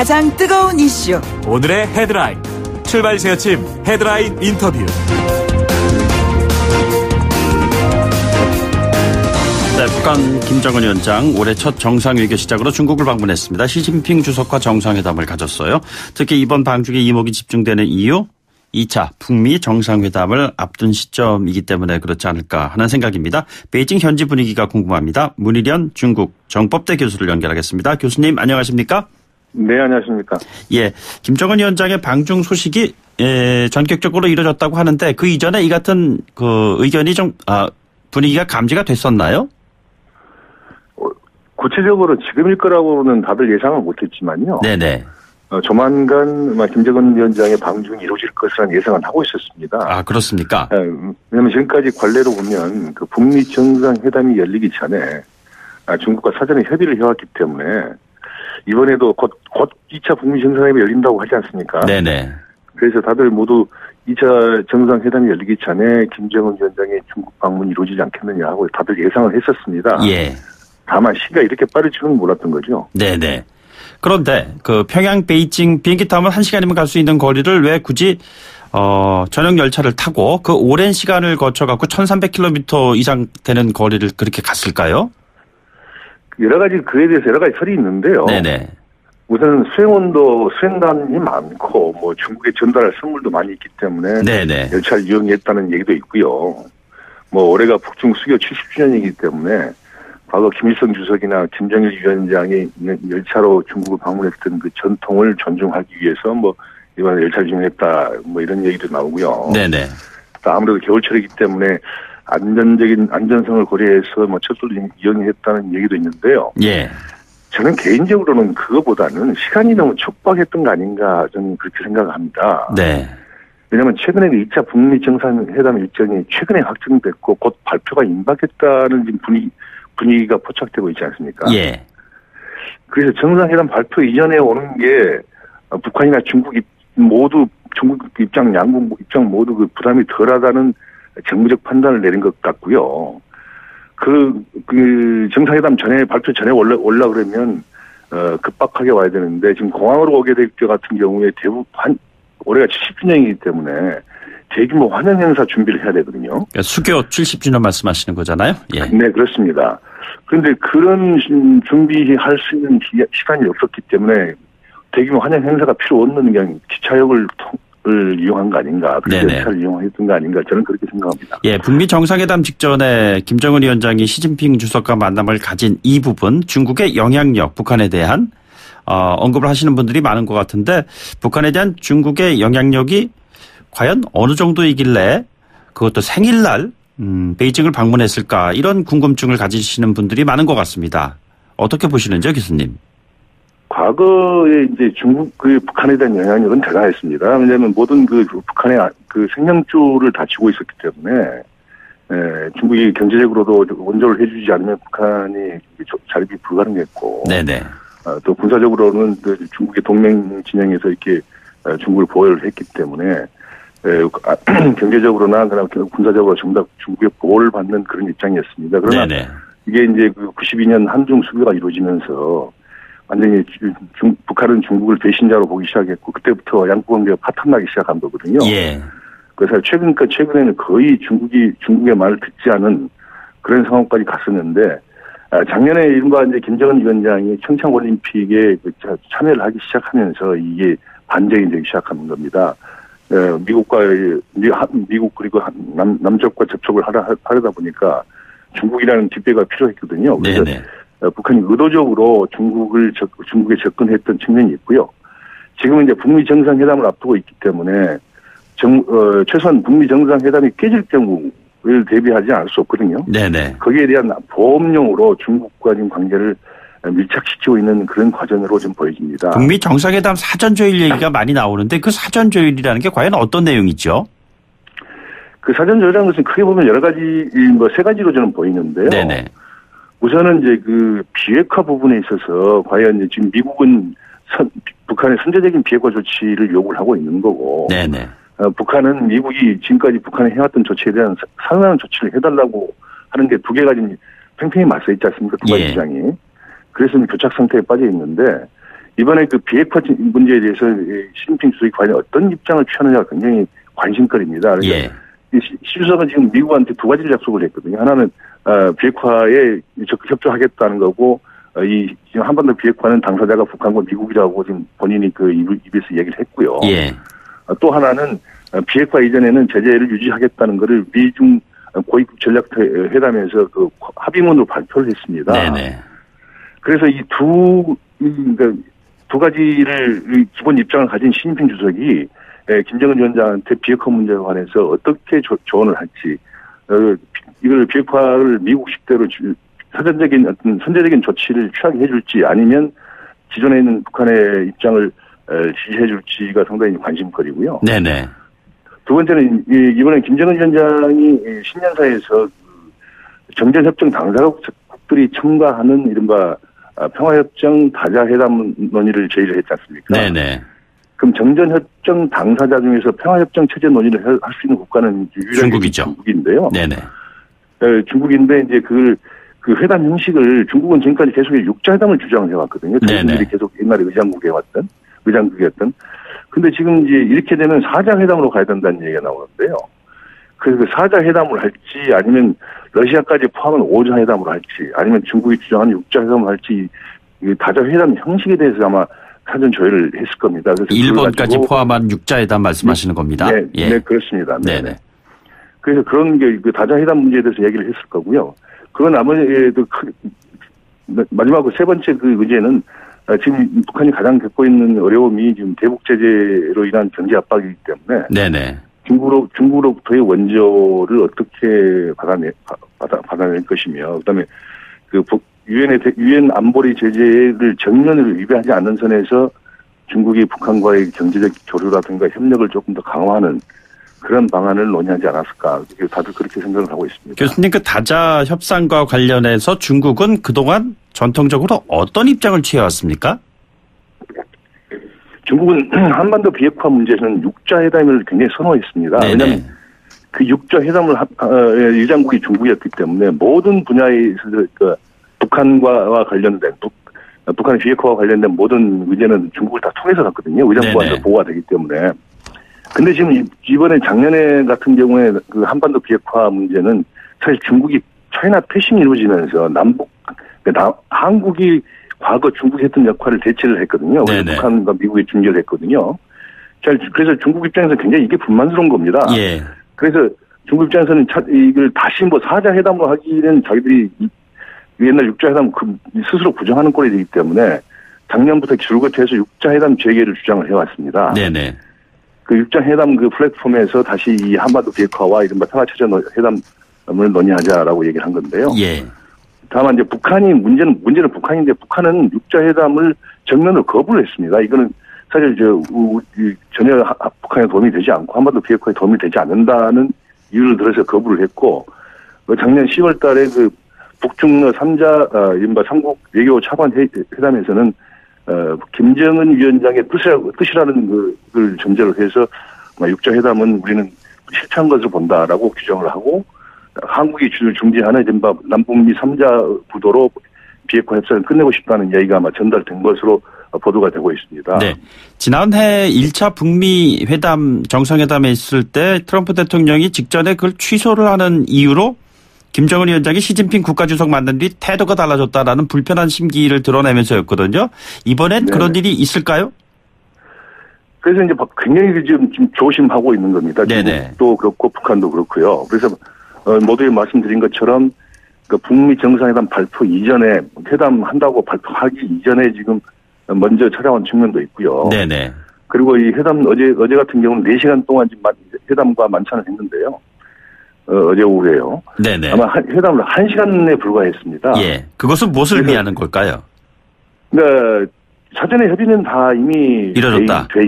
가장 뜨거운 이슈. 오늘의 헤드라인. 출발 새아침 헤드라인 인터뷰. 네, 북한 김정은 위원장 올해 첫 정상회교 시작으로 중국을 방문했습니다. 시진핑 주석과 정상회담을 가졌어요. 특히 이번 방중에 이목이 집중되는 이유 2차 북미 정상회담을 앞둔 시점이기 때문에 그렇지 않을까 하는 생각입니다. 베이징 현지 분위기가 궁금합니다. 문희련 중국 정법대 교수를 연결하겠습니다. 교수님 안녕하십니까? 네, 안녕하십니까? 예, 김정은 위원장의 방중 소식이 전격적으로 이루어졌다고 하는데 그 이전에 이 같은 그 의견이 좀 분위기가 감지가 됐었나요? 구체적으로 지금일 거라고는 다들 예상을 못했지만요. 네네. 조만간 김정은 위원장의 방중이 이루어질 것이라는 예상은 하고 있었습니다. 아, 그렇습니까? 왜냐하면 지금까지 관례로 보면 그 북미 정상회담이 열리기 전에 중국과 사전에 협의를 해왔기 때문에 이번에도 곧 2차 북미 정상회담이 열린다고 하지 않습니까? 네네. 그래서 다들 모두 2차 정상회담이 열리기 전에 김정은 위원장의 중국 방문이 이루어지지 않겠느냐 하고 다들 예상을 했었습니다. 예. 다만 시기가 이렇게 빠를 줄은 몰랐던 거죠. 네네. 그런데 그 평양 베이징 비행기 타면 1시간이면 갈 수 있는 거리를 왜 굳이 전용 열차를 타고 그 오랜 시간을 거쳐갖고 1300km 이상 되는 거리를 그렇게 갔을까요? 여러 가지 그에 대해서 여러 가지 설이 있는데요. 네네. 우선 수행단이 많고 중국에 전달할 선물도 많이 있기 때문에 네네. 열차를 이용했다는 얘기도 있고요. 올해가 북중 수교 70주년이기 때문에 과거 김일성 주석이나 김정일 위원장이 열차로 중국을 방문했던 그 전통을 존중하기 위해서 이번에 열차를 이용했다 이런 얘기도 나오고요. 네네. 아무래도 겨울철이기 때문에 안전성을 고려해서 철도를 이용했다는 얘기도 있는데요. 예. 저는 개인적으로는 그거보다는 시간이 너무 촉박했던 거 아닌가 저는 그렇게 생각합니다. 네. 왜냐하면 최근에 2차 북미 정상회담 일정이 최근에 확정됐고 곧 발표가 임박했다는 지금 분위기가 포착되고 있지 않습니까? 예. 그래서 정상회담 발표 이전에 오는 게 북한이나 중국 입장 양국 입장 모두 그 부담이 덜하다는 정무적 판단을 내린 것 같고요. 그 정상회담 전에 발표 전에 올라 그러면 급박하게 와야 되는데 지금 공항으로 오게 될 때 같은 경우에 대부분 올해가 70주년이기 때문에 대규모 환영 행사 준비를 해야 되거든요. 그러니까 수교 70주년 말씀하시는 거잖아요. 예. 네, 그렇습니다. 그런데 그런 준비할 수 있는 시간이 없었기 때문에 대규모 환영 행사가 필요 없는 그냥 기차역을 이용한 거 아닌가. 그래서 열차를 이용했던 거 아닌가. 저는 그렇게 생각합니다. 예, 북미 정상회담 직전에 김정은 위원장이 시진핑 주석과 만남을 가진 이 부분 중국의 영향력, 북한에 대한 언급을 하시는 분들이 많은 것 같은데 북한에 대한 중국의 영향력이 과연 어느 정도이길래 그것도 생일날 베이징을 방문했을까 이런 궁금증을 가지시는 분들이 많은 것 같습니다. 어떻게 보시는지요, 교수님? 과거에 이제 북한에 대한 영향력은 대단했습니다. 왜냐하면 모든 북한의 생명줄을 다 쥐고 있었기 때문에 중국이 경제적으로도 원조를 해주지 않으면 북한이 자립이 불가능했고, 네네. 또 군사적으로는 중국의 동맹 진영에서 이렇게 중국을 보호를 했기 때문에 경제적으로나 군사적으로 전부 다 중국의 보호를 받는 그런 입장이었습니다. 그러나 네네. 이게 이제 92년 한중 수교가 이루어지면서 완전히 북한은 중국을 배신자로 보기 시작했고 그때부터 양국 관계가 파탄나기 시작한 거거든요. 예. 그래서 최근에는 거의 중국의 말을 듣지 않은 그런 상황까지 갔었는데 작년에 이른바 이제 김정은 위원장이 평창 올림픽에 참여를 하기 시작하면서 이게 반전이 되기 시작하는 겁니다. 미국 그리고 남쪽과 접촉을 하려다 보니까 중국이라는 뒷배가 필요했거든요. 그래서 네네. 북한이 의도적으로 중국에 접근했던 측면이 있고요. 지금은 이제 북미 정상회담을 앞두고 있기 때문에 최소한 북미 정상회담이 깨질 경우를 대비하지 않을 수 없거든요. 네네. 거기에 대한 보험용으로 중국과 지금 관계를 밀착시키고 있는 그런 과정으로 좀 보여집니다. 북미 정상회담 사전 조율 얘기가 많이 나오는데 그 사전 조율이라는 게 과연 어떤 내용이죠? 그 사전 조율이라는 것은 크게 보면 여러 가지 세 가지로 저는 보이는데요. 네네. 우선은 이제 비핵화 부분에 있어서 과연 이제 지금 미국은 북한의 선제적인 비핵화 조치를 요구를 하고 있는 거고, 네네. 북한은 미국이 지금까지 북한에 해왔던 조치에 대한 상응하는 조치를 해달라고 하는 게 두 개가 지금 팽팽히 맞서 있지 않습니까? 두 가지 입장이. 그래서 교착 상태에 빠져 있는데 이번에 그 비핵화 문제에 대해서 시진핑 주석이 과연 어떤 입장을 취하느냐가 굉장히 관심거리입니다. 그러니까 예. 시 주석은 지금 미국한테 두 가지를 약속을 했거든요. 하나는 비핵화에 적극 협조하겠다는 거고, 지금 한반도 비핵화는 당사자가 북한과 미국이라고 지금 본인이 그 입에서 얘기를 했고요. 예. 또 하나는 비핵화 이전에는 제재를 유지하겠다는 것을 미중 고위급 전략 회담에서 그 합의문으로 발표를 했습니다. 네네. 그래서 그러니까 두 가지를 기본 입장을 가진 시진핑 주석이 김정은 위원장한테 비핵화 문제에 관해서 어떻게 조언을 할지, 이걸 비핵화를 미국식대로 어떤 선제적인 조치를 취하게 해줄지 아니면 기존에 있는 북한의 입장을 지지해줄지가 상당히 관심거리고요. 네네. 두 번째는 이번에 김정은 위원장이 신년사에서 정전협정 당사국들이 첨가하는 이른바 평화협정 다자회담 논의를 제의를 했지 않습니까? 네네. 그럼 정전협정 당사자 중에서 평화협정 체제 논의를 할 수 있는 국가는 중국이죠. 중국인데요. 네네. 중국인데 이제 그 회담 형식을 중국은 지금까지 계속 육자회담을 주장을 해왔거든요. 중국들이 계속 옛날에 의장국이었던. 근데 지금 이제 이렇게 되면 사자회담으로 가야 된다는 얘기가 나오는데요. 그래서 사자회담을 할지 아니면 러시아까지 포함한 5자회담으로 할지 아니면 중국이 주장하는 6자회담을 할지 다자회담 형식에 대해서 아마 사전 조율을 했을 겁니다. 그래서 일본까지 포함한 6자회담 말씀하시는 겁니다. 네, 예. 네 그렇습니다. 네네. 그래서 그런 게 그 다자회담 문제에 대해서 얘기를 했을 거고요. 그건 아무래도 마지막으로 세 번째 그 문제는 지금 북한이 가장 겪고 있는 어려움이 지금 대북 제재로 인한 경제 압박이기 때문에 네네. 중국으로부터의 원조를 어떻게 받아낼 것이며, 그다음에 그 유엔 안보리 제재를 정면으로 위배하지 않는 선에서 중국이 북한과의 경제적 교류라든가 협력을 조금 더 강화하는 그런 방안을 논의하지 않았을까. 다들 그렇게 생각을 하고 있습니다. 교수님, 그 다자 협상과 관련해서 중국은 그동안 전통적으로 어떤 입장을 취해왔습니까? 중국은 한반도 비핵화 문제에서는 육자회담을 굉장히 선호했습니다. 네네. 왜냐하면 그 육자회담을 의장국이 중국이었기 때문에 모든 분야에 있어서 그 북한과 관련된 북한의 비핵화와 관련된 모든 의제는 중국을 다 통해서 갔거든요. 의장국한테 보고가 되기 때문에. 근데 지금 이번에 작년에 같은 경우에 그 한반도 비핵화 문제는 사실 중국이 차이나 패싱이 이루어지면서 한국이 과거 중국이 했던 역할을 대체를 했거든요. 북한과 미국이 중재를 했거든요. 그래서 중국 입장에서 굉장히 이게 불만스러운 겁니다. 예. 그래서 중국 입장에서는 이걸 다시 사자회담으로 하기는 자기들이 옛날 육자회담 스스로 부정하는 꼴이 되기 때문에 작년부터 줄곧 해서 육자회담 재개를 주장을 해왔습니다. 네네. 그 육자회담 그 플랫폼에서 다시 이 한반도 비핵화와 이른바 평화체제 회담을 논의하자라고 얘기를 한 건데요. 예. 다만 이제 문제는 북한인데 북한은 육자회담을 정면으로 거부를 했습니다. 이거는 사실 전혀 북한에 도움이 되지 않고 한반도 비핵화에 도움이 되지 않는다는 이유를 들어서 거부를 했고, 작년 10월 달에 그 북중러 3자 이른바 3국 외교 차관 회담에서는 김정은 위원장의 뜻이라는 걸 전제로 해서 육자회담은 우리는 실패한 것으로 본다라고 규정을 하고, 한국이 중재하는 이른바 남북미 3자 구도로 비핵화 협상을 끝내고 싶다는 얘기가 아마 전달된 것으로 보도가 되고 있습니다. 네. 지난해 1차 북미 회담 정상회담에 있을 때 트럼프 대통령이 직전에 그걸 취소를 하는 이유로 김정은 위원장이 시진핑 국가주석 만난 뒤 태도가 달라졌다라는 불편한 심기를 드러내면서였거든요. 이번엔 그런 일이 있을까요? 그래서 이제 굉장히 지금 조심하고 있는 겁니다. 네네. 중국도 그렇고 북한도 그렇고요. 그래서 모두에 말씀드린 것처럼 그 북미 정상회담 발표 이전에 회담한다고 발표하기 이전에 지금 먼저 찾아온 측면도 있고요. 네네. 그리고 이 회담 어제 같은 경우는 4시간 동안 지금 회담과 만찬을 했는데요. 어제 오후에요. 네네. 아마 회담을 1시간에 불과했습니다. 예. 그것은 무엇을 의미하는 걸까요? 그러니까 사전에 협의는 다 이미 이루어졌다. 돼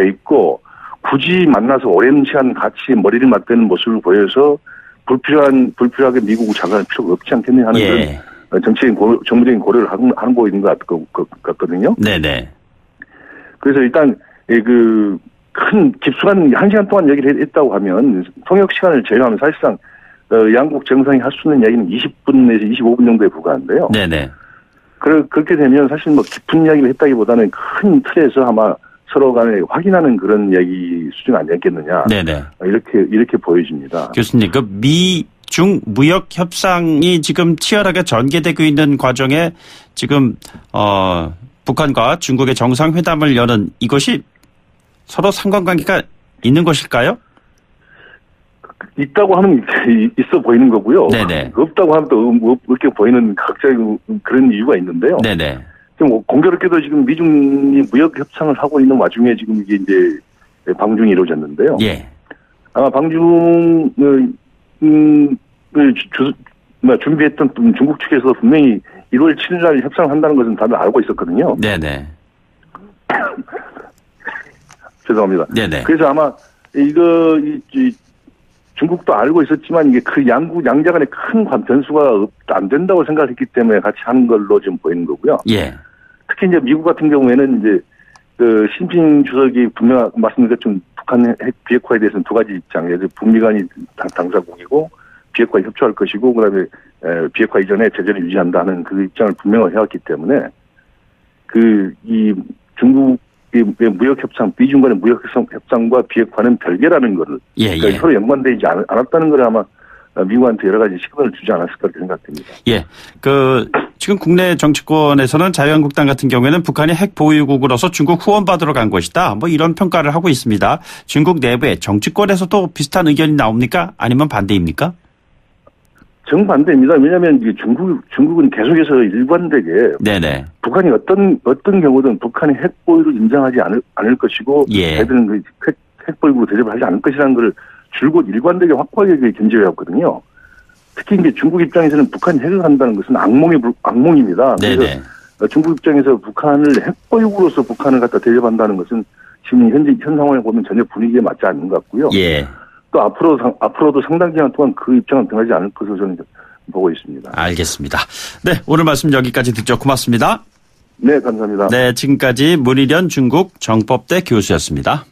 있고 굳이 만나서 오랜 시간 같이 머리를 맞대는 모습을 보여서 불필요하게 미국을 자극할 필요가 없지 않겠냐 하는 그런 정무적인 고려를 하고 있는 것 같거든요. 네네. 그래서 일단 큰 깊숙한 1시간 동안 얘기를 했다고 하면 통역 시간을 제외하면 사실상 양국 정상이 할 수 있는 얘기는 20분 내지 25분 정도에 불과한데요. 네네. 그렇게 되면 사실 뭐 깊은 이야기를 했다기보다는 큰 틀에서 아마 서로 간에 확인하는 그런 얘기 수준 아니었겠느냐. 네네. 이렇게 보여집니다. 교수님, 그 미중 무역 협상이 지금 치열하게 전개되고 있는 과정에 지금 북한과 중국의 정상회담을 여는 이것이 서로 상관관계가 있는 것일까요? 있다고 하면 있어 보이는 거고요. 네네. 없다고 하면 또 없게 보이는 각자의 그런 이유가 있는데요. 네네. 지금 공교롭게도 지금 미중이 무역 협상을 하고 있는 와중에 지금 이게 이제 방중이 이루어졌는데요. 예. 아마 방중을 준비했던 중국 측에서 분명히 1월 7일 날 협상을 한다는 것은 다들 알고 있었거든요. 네네. 죄송합니다. 네네. 그래서 아마 중국도 알고 있었지만 이게 그 양자 간에 큰 변수가 안 된다고 생각했기 때문에 같이 하는 걸로 지금 보이는 거고요. 예. 특히 이제 미국 같은 경우에는 이제 시진핑 주석이 분명 말씀드렸지만 북한 핵 비핵화에 대해서는 두 가지 입장이에요. 북미간이 당사국이고 비핵화에 협조할 것이고 그다음에 비핵화 이전에 제재를 유지한다는 그 입장을 분명히 해왔기 때문에 이 중국의 무역협상, 미중 간의 무역협상과 비핵화는 별개라는 것을 그러니까 서로 연관되지 않았다는 걸 아마 미국한테 여러 가지 시그널을 주지 않았을까 생각됩니다. 예. 지금 국내 정치권에서는 자유한국당 같은 경우에는 북한이 핵 보유국으로서 중국 후원받으러 간 것이다. 뭐 이런 평가를 하고 있습니다. 중국 내부에 정치권에서도 비슷한 의견이 나옵니까? 아니면 반대입니까? 정반대입니다. 왜냐하면 중국은 계속해서 일관되게 네네. 북한이 어떤 경우든 북한이 핵 보유를 인정하지 않을 것이고 걔들은 핵 보유국으로 대접을 하지 않을 것이라는 걸 줄곧 일관되게 확고하게 견제해왔거든요. 특히 이제 중국 입장에서는 북한이 핵을 한다는 것은 악몽입니다. 그래서 중국 입장에서 북한을 핵 보유국으로서 북한을 갖다 대접한다는 것은 지금 현 상황을 보면 전혀 분위기에 맞지 않는 것 같고요. 예. 또 앞으로도 상당 기간 동안 그 입장은 변하지 않을 것으로 저는 보고 있습니다. 알겠습니다. 네, 오늘 말씀 여기까지 듣죠. 고맙습니다. 네, 감사합니다. 네, 지금까지 문희련 중국 정법대 교수였습니다.